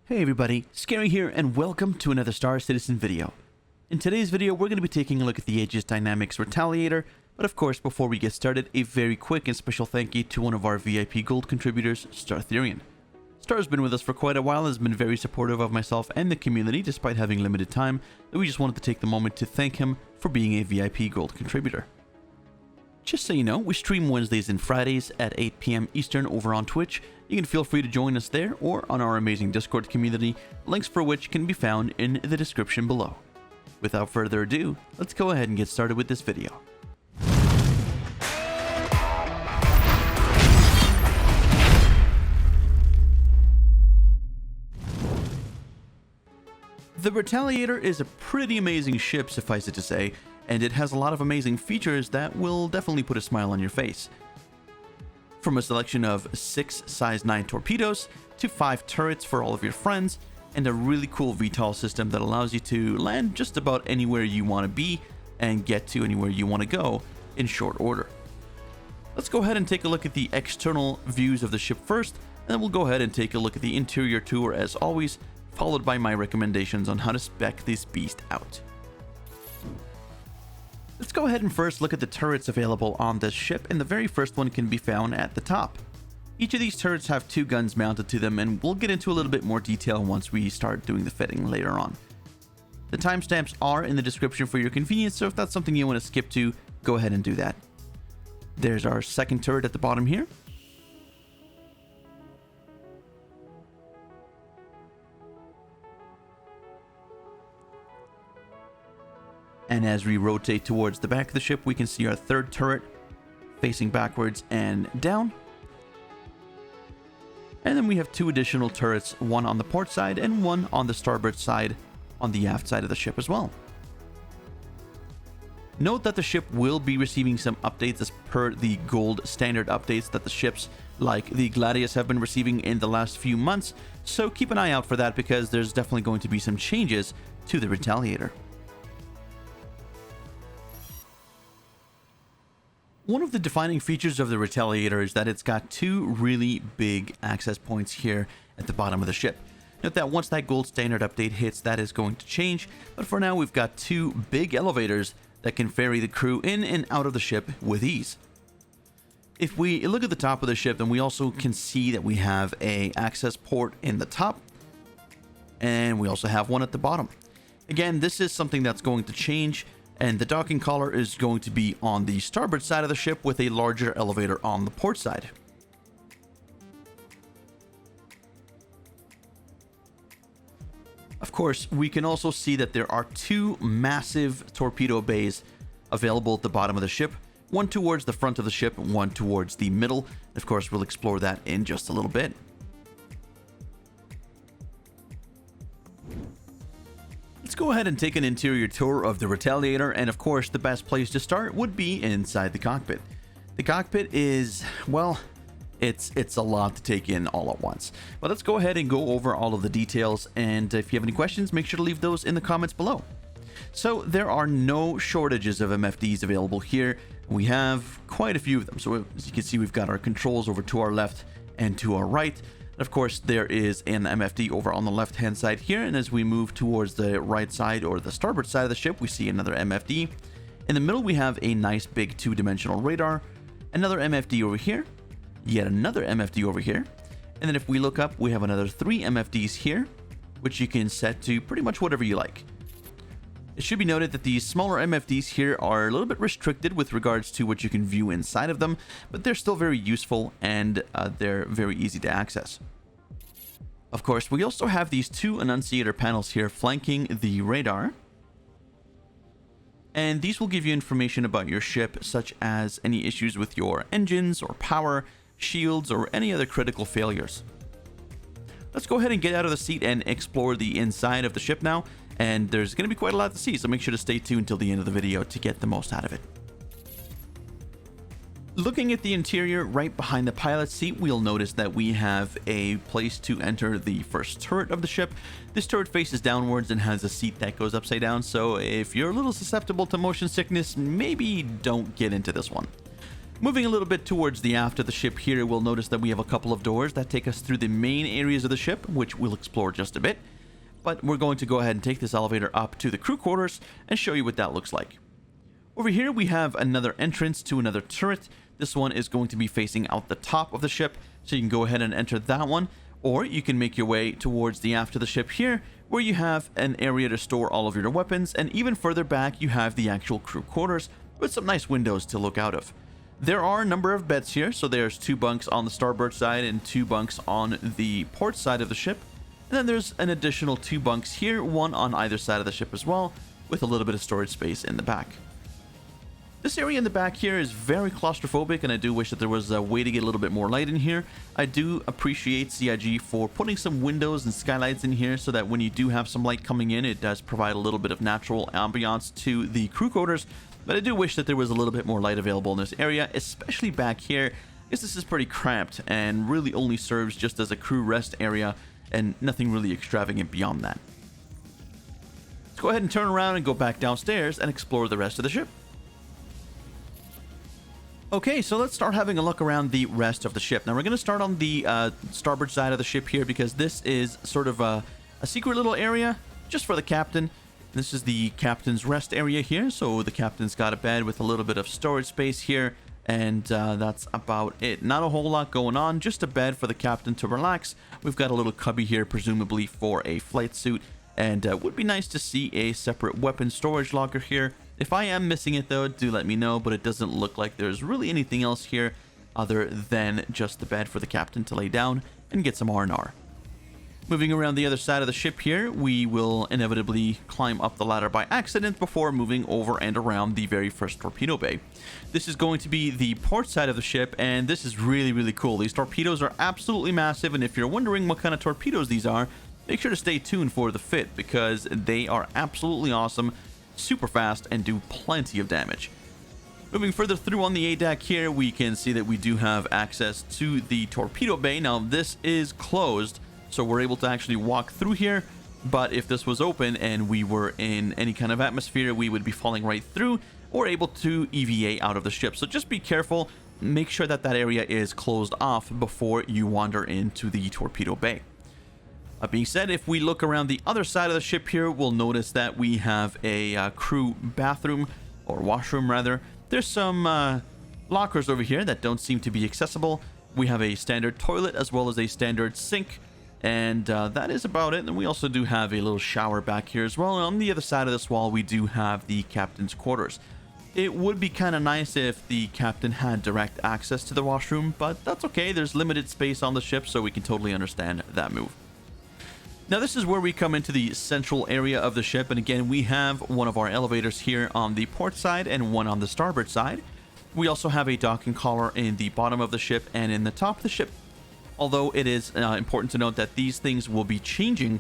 Hey everybody, Scary here and welcome to another Star Citizen video. In today's video we're going to be taking a look at the Aegis Dynamics Retaliator, but of course before we get started, a very quick and special thank you to one of our VIP Gold contributors, Startherian. Star has been with us for quite a while and has been very supportive of myself and the community despite having limited time, and we just wanted to take the moment to thank him for being a VIP Gold contributor. Just so you know, we stream Wednesdays and Fridays at 8 PM Eastern over on Twitch. You can feel free to join us there or on our amazing Discord community, links for which can be found in the description below. Without further ado, let's go ahead and get started with this video. The Retaliator is a pretty amazing ship, suffice it to say, and it has a lot of amazing features that will definitely put a smile on your face. From a selection of 6 size 9 torpedoes to 5 turrets for all of your friends, and a really cool VTOL system that allows you to land just about anywhere you want to be and get to anywhere you want to go in short order. Let's go ahead and take a look at the external views of the ship first, and then we'll go ahead and take a look at the interior tour as always, followed by my recommendations on how to spec this beast out. Let's go ahead and first look at the turrets available on this ship, and the very first one can be found at the top. Each of these turrets have 2 guns mounted to them, and we'll get into a little bit more detail once we start doing the fitting later on. The timestamps are in the description for your convenience, so if that's something you want to skip to, go ahead and do that. There's our second turret at the bottom here. And as we rotate towards the back of the ship, we can see our third turret facing backwards and down. And then we have 2 additional turrets, one on the port side and one on the starboard side on the aft side of the ship as well. Note that the ship will be receiving some updates as per the gold standard updates that the ships like the Gladius have been receiving in the last few months, so keep an eye out for that because there's definitely going to be some changes to the Retaliator. One of the defining features of the Retaliator is that it's got 2 really big access points here at the bottom of the ship. Note that once that gold standard update hits, that is going to change, but for now we've got 2 big elevators that can ferry the crew in and out of the ship with ease. If we look at the top of the ship, then we also can see that we have an access port in the top, and we also have one at the bottom. Again, this is something that's going to change, and the docking collar is going to be on the starboard side of the ship with a larger elevator on the port side. Of course, we can also see that there are 2 massive torpedo bays available at the bottom of the ship, one towards the front of the ship and one towards the middle. Of course, we'll explore that in just a little bit. Let's go ahead and take an interior tour of the Retaliator, and of course the best place to start would be inside the cockpit. The cockpit is, well, it's a lot to take in all at once. But let's go ahead and go over all of the details, and if you have any questions, make sure to leave those in the comments below. So there are no shortages of MFDs available here. We have quite a few of them. So as you can see, we've got our controls over to our left and to our right. Of course, there is an MFD over on the left-hand side here, and as we move towards the right side or the starboard side of the ship, we see another MFD. In the middle, we have a nice big 2-dimensional radar, another MFD over here, yet another MFD over here, and then if we look up, we have another 3 MFDs here, which you can set to pretty much whatever you like. It should be noted that these smaller MFDs here are a little bit restricted with regards to what you can view inside of them, but they're still very useful and they're very easy to access. Of course, we also have these 2 annunciator panels here flanking the radar, and these will give you information about your ship, such as any issues with your engines or power, shields, or any other critical failures. Let's go ahead and get out of the seat and explore the inside of the ship now. And there's going to be quite a lot to see, so make sure to stay tuned till the end of the video to get the most out of it. Looking at the interior, right behind the pilot's seat, we'll notice that we have a place to enter the first turret of the ship. This turret faces downwards and has a seat that goes upside down, so if you're a little susceptible to motion sickness, maybe don't get into this one. Moving a little bit towards the aft of the ship here, we'll notice that we have a couple of doors that take us through the main areas of the ship, which we'll explore just a bit. But we're going to go ahead and take this elevator up to the crew quarters and show you what that looks like. Over here we have another entrance to another turret. This one is going to be facing out the top of the ship, so you can go ahead and enter that one, or you can make your way towards the aft of the ship here, where you have an area to store all of your weapons, and even further back you have the actual crew quarters with some nice windows to look out of. There are a number of beds here, so there's 2 bunks on the starboard side and 2 bunks on the port side of the ship. And then there's an additional 2 bunks here, one on either side of the ship as well, with a little bit of storage space in the back. This area in the back here is very claustrophobic, and I do wish that there was a way to get a little bit more light in here. I do appreciate CIG for putting some windows and skylights in here so that when you do have some light coming in, it does provide a little bit of natural ambiance to the crew quarters. But I do wish that there was a little bit more light available in this area, especially back here, because this is pretty cramped and really only serves just as a crew rest area and nothing really extravagant beyond that. Let's go ahead and turn around and go back downstairs and explore the rest of the ship. Okay, so let's start having a look around the rest of the ship. Now we're going to start on the starboard side of the ship here, because this is sort of a secret little area just for the captain. This is the captain's rest area here, so the captain's got a bed with a little bit of storage space here, and that's about it. Not a whole lot going on, just a bed for the captain to relax. We've got a little cubby here, presumably for a flight suit, and would be nice to see a separate weapon storage locker here. If I am missing it though, do let me know, but it doesn't look like there's really anything else here other than just the bed for the captain to lay down and get some R&R. Moving around the other side of the ship here, we will inevitably climb up the ladder by accident before moving over and around the very first torpedo bay. This is going to be the port side of the ship, and this is really, really cool. These torpedoes are absolutely massive, and if you're wondering what kind of torpedoes these are, make sure to stay tuned for the fit, because they are absolutely awesome, super fast, and do plenty of damage. Moving further through on the A deck here, we can see that we do have access to the torpedo bay. Now, this is closed, so we're able to actually walk through here, but if this was open and we were in any kind of atmosphere, we would be falling right through or able to EVA out of the ship. So just be careful, make sure that that area is closed off before you wander into the torpedo bay. That being said, if we look around the other side of the ship here, we'll notice that we have a crew bathroom, or washroom rather. There's some lockers over here that don't seem to be accessible. We have a standard toilet as well as a standard sink, and that is about it. And we also do have a little shower back here as well. And on the other side of this wall, we do have the captain's quarters. It would be kind of nice if the captain had direct access to the washroom, but that's okay. There's limited space on the ship, so we can totally understand that move. Now this is where we come into the central area of the ship, and again we have one of our elevators here on the port side and one on the starboard side. We also have a docking collar in the bottom of the ship and in the top of the ship, although it is important to note that these things will be changing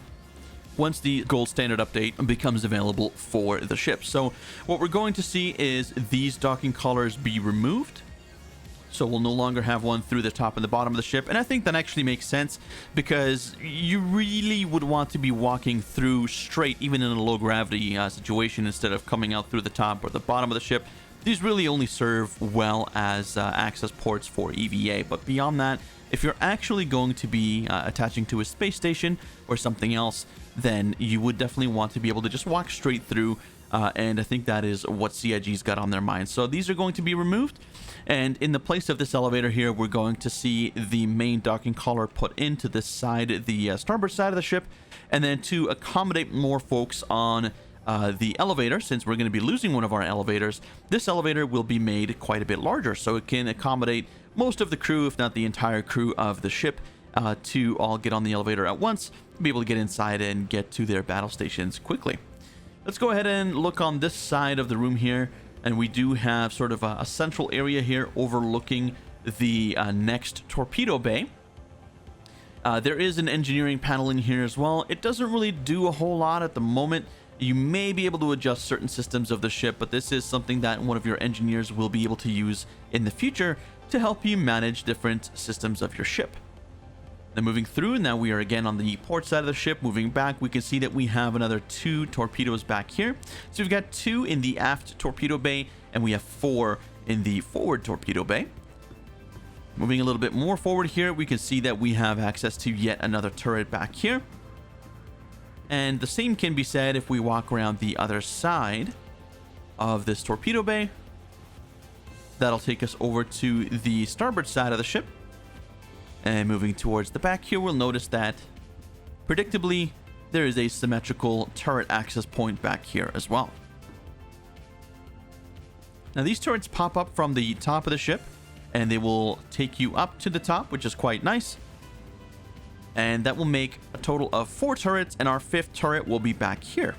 once the gold standard update becomes available for the ship. So what we're going to see is these docking collars be removed. So we'll no longer have one through the top and the bottom of the ship. And I think that actually makes sense, because you really would want to be walking through straight, even in a low gravity situation, instead of coming out through the top or the bottom of the ship. These really only serve well as access ports for EVA. But beyond that, if you're actually going to be attaching to a space station or something else, then you would definitely want to be able to just walk straight through. And I think that is what CIG's got on their mind. So these are going to be removed. And in the place of this elevator here, we're going to see the main docking collar put into this side, the starboard side of the ship. And then to accommodate more folks on the elevator, since we're going to be losing one of our elevators, this elevator will be made quite a bit larger. So it can accommodate most of the crew, if not the entire crew of the ship, to all get on the elevator at once, be able to get inside and get to their battle stations quickly. Let's go ahead and look on this side of the room here. And we do have sort of a central area here overlooking the next torpedo bay. There is an engineering panel in here as well. It doesn't really do a whole lot at the moment. You may be able to adjust certain systems of the ship, but this is something that one of your engineers will be able to use in the future to help you manage different systems of your ship. Then moving through, now we are again on the port side of the ship. Moving back, we can see that we have another 2 torpedoes back here. So we've got 2 in the aft torpedo bay, and we have 4 in the forward torpedo bay. Moving a little bit more forward here, we can see that we have access to yet another turret back here. And the same can be said if we walk around the other side of this torpedo bay. That'll take us over to the starboard side of the ship. And moving towards the back here, we'll notice that, predictably, there is a symmetrical turret access point back here as well. Now, these turrets pop up from the top of the ship, and they will take you up to the top, which is quite nice. And that will make a total of 4 turrets, and our 5th turret will be back here.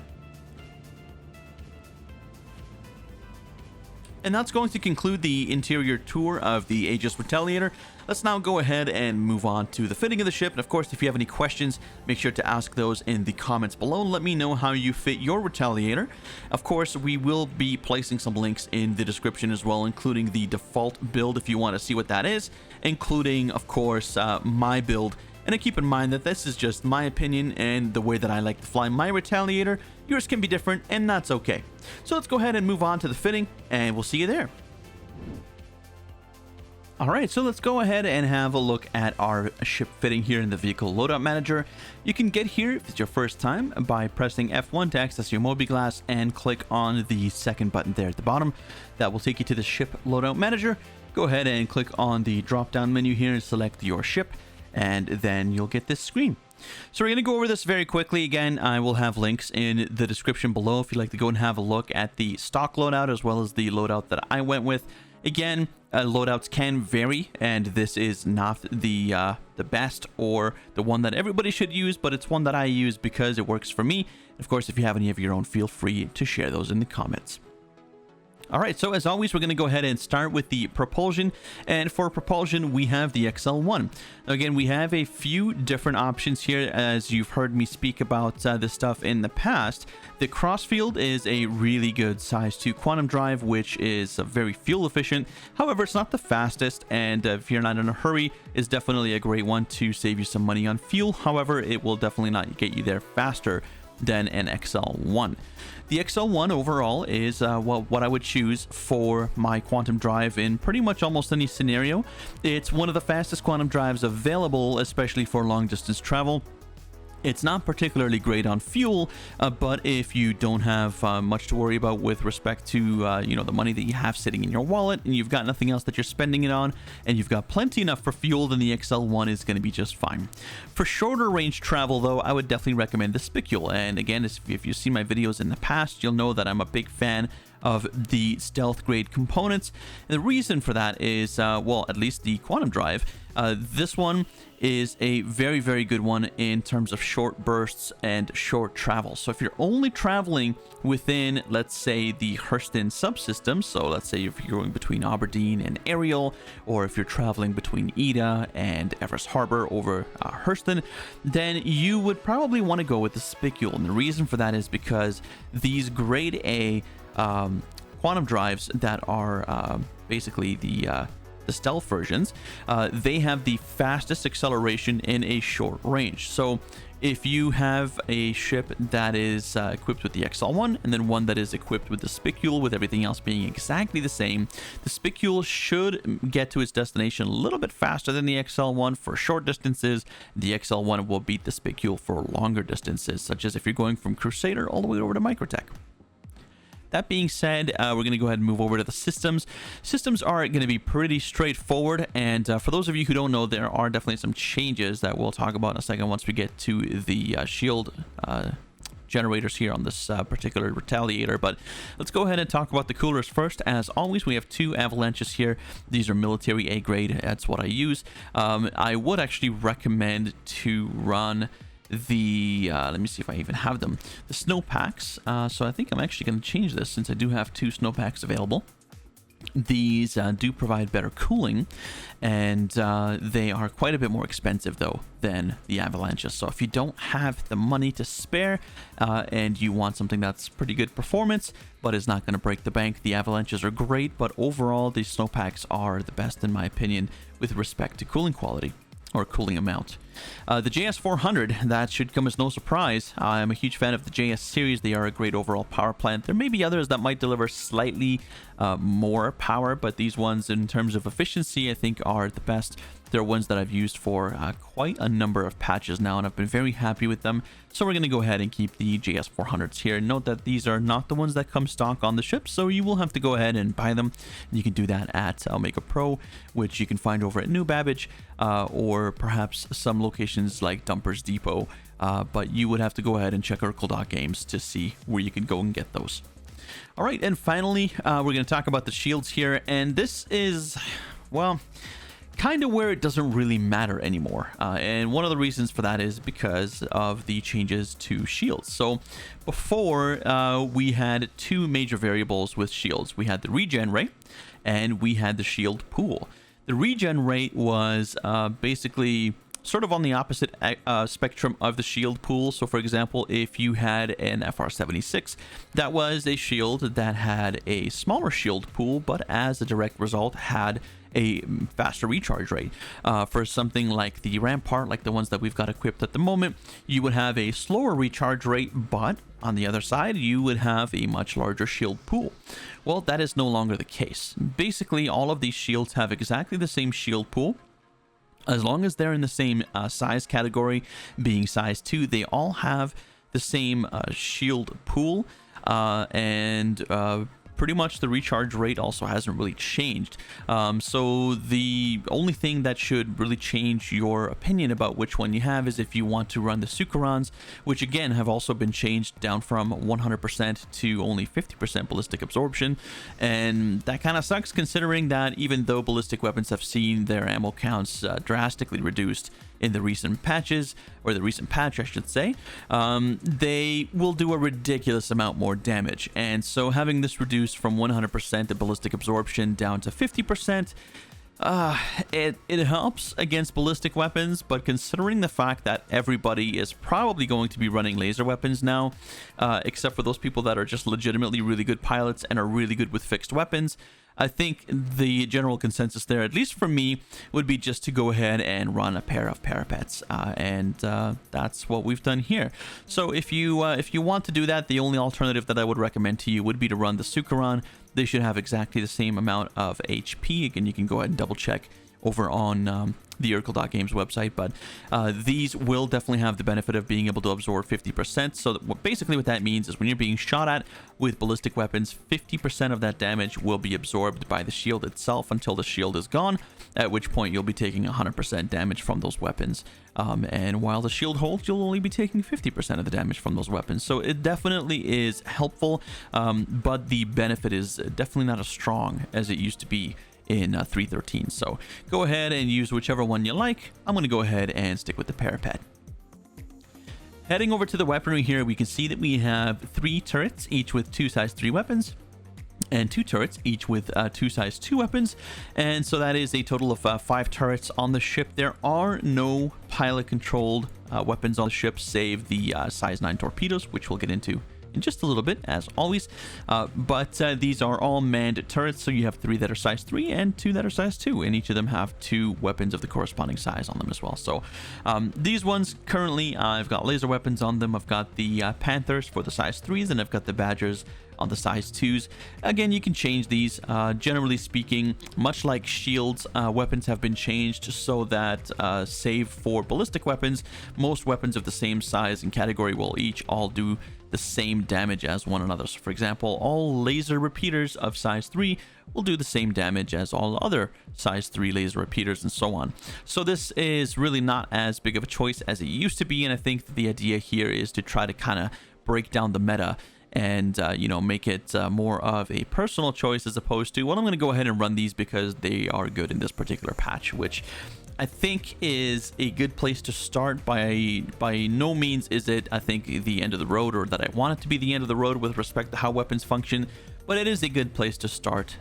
And that's going to conclude the interior tour of the Aegis Retaliator. Let's now go ahead and move on to the fitting of the ship. And of course, if you have any questions, make sure to ask those in the comments below. Let me know how you fit your Retaliator. Of course, we will be placing some links in the description as well, including the default build if you want to see what that is, including, of course, my build. And keep in mind that this is just my opinion and the way that I like to fly my Retaliator. Yours can be different, and that's okay. So let's go ahead and move on to the fitting, and we'll see you there. Alright, so let's go ahead and have a look at our ship fitting here in the Vehicle Loadout Manager. You can get here, if it's your first time, by pressing F1 to access your mobi-glass and click on the second button there at the bottom. That will take you to the Ship Loadout Manager. Go ahead and click on the drop-down menu here and select your ship, and then you'll get this screen. So we're going to go over this very quickly. Again, I will have links in the description below if you'd like to go and have a look at the stock loadout as well as the loadout that I went with. Again, loadouts can vary, and this is not the best or the one that everybody should use, but it's one that I use because it works for me. Of course, if you have any of your own, feel free to share those in the comments. Alright, so as always, we're going to go ahead and start with the propulsion, and for propulsion, we have the XL1. Now, again, we have a few different options here, as you've heard me speak about this stuff in the past. The Crossfield is a really good size 2 quantum drive, which is very fuel efficient. However, it's not the fastest, and if you're not in a hurry, it's definitely a great one to save you some money on fuel. However, it will definitely not get you there faster than an XL1. The XL1 overall is what I would choose for my quantum drive in pretty much almost any scenario. It's one of the fastest quantum drives available, especially for long distance travel. It's not particularly great on fuel, but if you don't have much to worry about with respect to the money that you have sitting in your wallet, and you've got nothing else that you're spending it on, and you've got plenty enough for fuel, then the XL1 is going to be just fine. For shorter range travel, though, I would definitely recommend the Spicule. And again, if you've seen my videos in the past, you'll know that I'm a big fan of the stealth grade components. And the reason for that is, well, at least the quantum drive. This one is a very, very good one in terms of short bursts and short travel. So if you're only traveling within, let's say, the Hurston subsystem, so let's say if you're going between Aberdeen and Ariel, or if you're traveling between Ida and Everest Harbor over Hurston, then you would probably want to go with the Spicule. And the reason for that is because these grade A quantum drives that are basically the stealth versions, they have the fastest acceleration in a short range. So if you have a ship that is equipped with the XL1 and then one that is equipped with the Spicule, with everything else being exactly the same, the Spicule should get to its destination a little bit faster than the XL1 for short distances. The XL1 will beat the Spicule for longer distances, such as if you're going from Crusader all the way over to Microtech. That being said, we're going to go ahead and move over to the systems. Systems are going to be pretty straightforward, and for those of you who don't know, there are definitely some changes that we'll talk about in a second once we get to the shield generators here on this particular Retaliator. But let's go ahead and talk about the coolers first. As always, we have 2 avalanches here. These are military A grade. That's what I use. I would actually recommend to run the let me see if I even have them, the snowpacks. So I think I'm actually going to change this since I do have 2 snowpacks available. These do provide better cooling, and they are quite a bit more expensive though than the avalanches. So if you don't have the money to spare and you want something that's pretty good performance but is not going to break the bank, the avalanches are great. But overall, these snowpacks are the best in my opinion with respect to cooling quality or cooling amount. The JS400, that should come as no surprise. I'm a huge fan of the JS series. They are a great overall power plant. There may be others that might deliver slightly more power, but these ones in terms of efficiency I think are the best. They're ones that I've used for quite a number of patches now, and I've been very happy with them. So we're going to go ahead and keep the JS400s here. Note that these are not the ones that come stock on the ship, so you will have to go ahead and buy them. You can do that at Omega Pro, which you can find over at New Babbage, or perhaps some locations like Dumpers Depot. But you would have to go ahead and check Oracle.games to see where you can go and get those. All right, and finally, we're going to talk about the shields here, and this is, well, kind of where it doesn't really matter anymore. And one of the reasons for that is because of the changes to shields. So before, we had two major variables with shields. We had the regen rate and we had the shield pool. The regen rate was basically sort of on the opposite spectrum of the shield pool. So for example, if you had an FR76, that was a shield that had a smaller shield pool, but as a direct result had a faster recharge rate. For something like the Rampart, like the ones that we've got equipped at the moment, you would have a slower recharge rate, but on the other side, you would have a much larger shield pool. Well, that is no longer the case. Basically, all of these shields have exactly the same shield pool. As long as they're in the same size category, being size 2, they all have the same shield pool, and pretty much the recharge rate also hasn't really changed. So the only thing that should really change your opinion about which one you have is if you want to run the Sukarans, which again have also been changed down from 100% to only 50% ballistic absorption. And that kind of sucks, considering that even though ballistic weapons have seen their ammo counts drastically reduced in the recent patches, or the recent patch I should say, they will do a ridiculous amount more damage. And so having this reduced from 100% of ballistic absorption down to 50%, it helps against ballistic weapons, but considering the fact that everybody is probably going to be running laser weapons now, except for those people that are just legitimately really good pilots and are really good with fixed weapons, I think the general consensus there, at least for me, would be just to go ahead and run a pair of parapets, and that's what we've done here. So if you want to do that, the only alternative that I would recommend to you would be to run the Sukaran. They should have exactly the same amount of HP. Again, you can go ahead and double check over on the Oracle.games website, but these will definitely have the benefit of being able to absorb 50%. So that basically what that means is when you're being shot at with ballistic weapons, 50% of that damage will be absorbed by the shield itself until the shield is gone, at which point you'll be taking 100% damage from those weapons. And while the shield holds, you'll only be taking 50% of the damage from those weapons. So it definitely is helpful, but the benefit is definitely not as strong as it used to be in 3.13. So go ahead and use whichever one you like. I'm going to go ahead and stick with the parapet. Heading over to the weaponry here, we can see that we have 3 turrets, each with 2 size 3 weapons, and 2 turrets, each with 2 size 2 weapons. And so that is a total of 5 turrets on the ship. There are no pilot-controlled weapons on the ship, save the size 9 torpedoes, which we'll get into in just a little bit, as always, but these are all manned turrets, so you have 3 that are size 3 and 2 that are size 2, and each of them have 2 weapons of the corresponding size on them as well. So these ones currently, I've got laser weapons on them. I've got the Panthers for the size 3s, and I've got the Badgers on the size 2s. Again, you can change these. Generally speaking, much like shields, weapons have been changed so that, save for ballistic weapons, most weapons of the same size and category will all do the same damage as one another. So for example, all laser repeaters of size 3 will do the same damage as all other size 3 laser repeaters, and so on. So this is really not as big of a choice as it used to be, and I think that the idea here is to try to kind of break down the meta and you know, make it more of a personal choice as opposed to, well, I'm going to go ahead and run these because they are good in this particular patch, which I think is a good place to start. By no means is it, I think, the end of the road, or that I want it to be the end of the road with respect to how weapons function, but it is a good place to start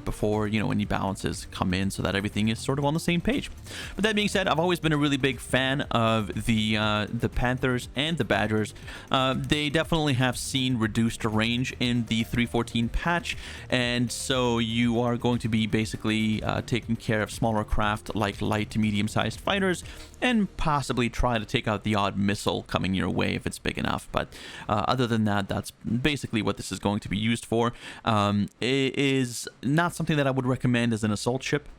before, you know, any balances come in, so that everything is sort of on the same page. But that being said, I've always been a really big fan of the Panthers and the Badgers. They definitely have seen reduced range in the 3.14 patch, and so you are going to be basically taking care of smaller craft like light to medium-sized fighters, and possibly try to take out the odd missile coming your way if it's big enough. But other than that, that's basically what this is going to be used for. It is not something that I would recommend as an assault ship.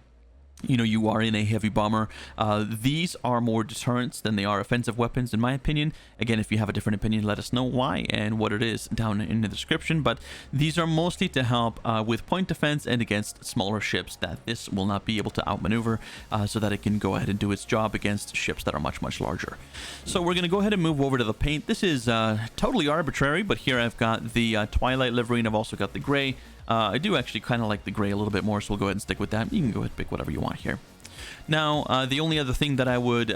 You know, you are in a heavy bomber. These are more deterrents than they are offensive weapons, in my opinion. Again, if you have a different opinion, let us know why and what it is down in the description. But these are mostly to help with point defense and against smaller ships that this will not be able to outmaneuver, so that it can go ahead and do its job against ships that are much, much larger. So we're going to go ahead and move over to the paint. This is totally arbitrary, but here I've got the Twilight livery, and I've also got the gray. I do actually kind of like the gray a little bit more, so we'll go ahead and stick with that. You can go ahead and pick whatever you want here. Now, the only other thing that I would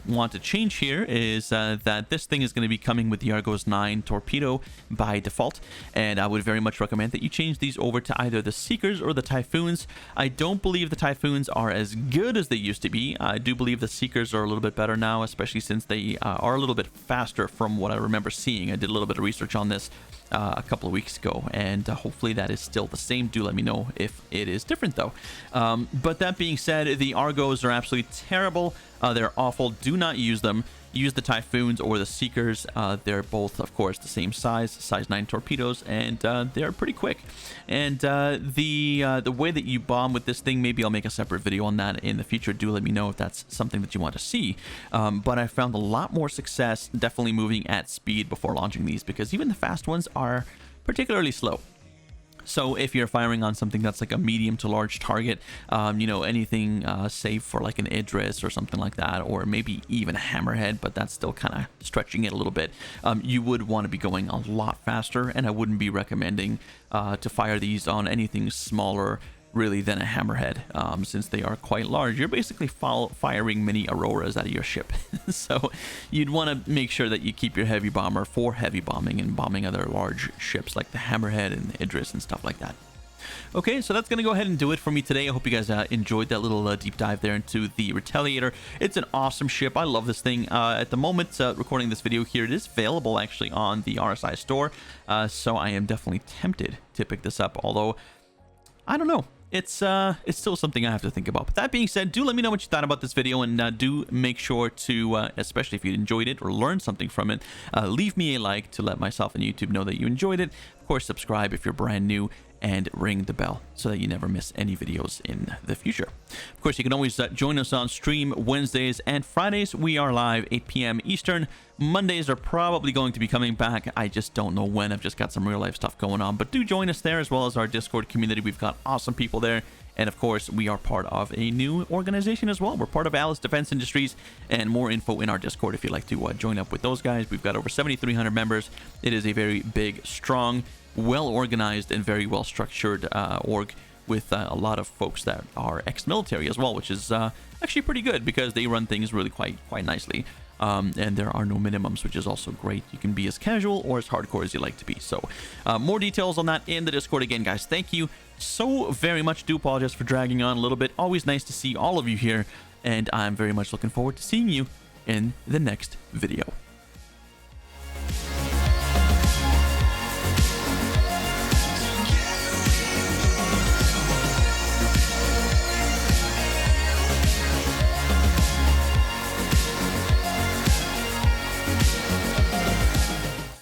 want to change here is that this thing is going to be coming with the Argos 9 torpedo by default, and I would very much recommend that you change these over to either the Seekers or the Typhoons. I don't believe the Typhoons are as good as they used to be. I do believe the Seekers are a little bit better now, especially since they are a little bit faster from what I remember seeing. I did a little bit of research on this a couple of weeks ago, and hopefully that is still the same. Do let me know if it is different though. But that being said, the Argos are absolutely terrible. They're awful. Do not use them. Use the Typhoons or the Seekers. They're both, of course, the same size 9 torpedoes, and they're pretty quick. And the way that you bomb with this thing, maybe I'll make a separate video on that in the future. Do let me know if that's something that you want to see. But I found a lot more success definitely moving at speed before launching these, because even the fast ones are particularly slow. So if you're firing on something that's like a medium to large target, you know, anything safe for like an Idris or something like that, or maybe even a Hammerhead, but that's still kind of stretching it a little bit, you would want to be going a lot faster, and I wouldn't be recommending to fire these on anything smaller really than a Hammerhead, since they are quite large. You're basically firing mini Auroras out of your ship. So you'd want to make sure that you keep your heavy bomber for heavy bombing and bombing other large ships like the Hammerhead and the Idris and stuff like that. Okay, so that's going to go ahead and do it for me today. I hope you guys enjoyed that little deep dive there into the Retaliator. It's an awesome ship. I love this thing. At the moment, recording this video here, it is available actually on the RSI store. So I am definitely tempted to pick this up, although I don't know. It's still something I have to think about. But that being said, do let me know what you thought about this video, and do make sure to, especially if you enjoyed it or learned something from it, leave me a like to let myself and YouTube know that you enjoyed it. Of course, subscribe if you're brand new, and ring the bell so that you never miss any videos in the future. Of course, you can always join us on stream Wednesdays and Fridays. We are live 8 p.m. Eastern. Mondays are probably going to be coming back. I just don't know when. I've just got some real life stuff going on. But do join us there, as well as our Discord community. We've got awesome people there. And of course, we are part of a new organization as well. We're part of Alice Defense Industries, and more info in our Discord if you'd like to join up with those guys. We've got over 7,300 members. It is a very big, strong, well-organized, and very well-structured org, with a lot of folks that are ex-military as well, which is actually pretty good because they run things really quite nicely. And there are no minimums, which is also great. You can be as casual or as hardcore as you like to be. So more details on that in the Discord. Again, guys, thank you so very much. Do apologize for dragging on a little bit. Always nice to see all of you here, and I'm very much looking forward to seeing you in the next video.